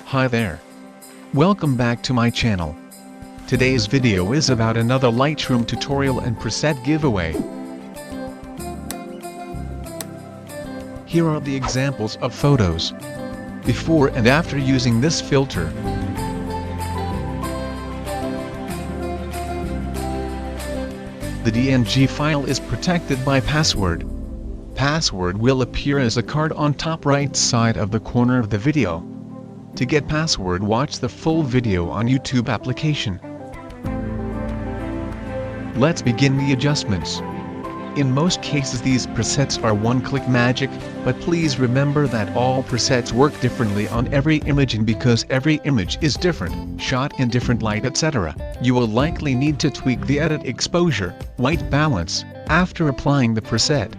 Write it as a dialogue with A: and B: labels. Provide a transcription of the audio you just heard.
A: Hi there. Welcome back to my channel. Today's video is about another Lightroom tutorial and preset giveaway. Here are the examples of photos before and after using this filter. The DNG file is protected by password. Password will appear as a card on top right side of the corner of the video. To get password, watch the full video on YouTube application. Let's begin the adjustments. In most cases these presets are one-click magic, but please remember that all presets work differently on every image, and because every image is different, shot in different light etc., you will likely need to tweak the edit exposure, white balance, after applying the preset.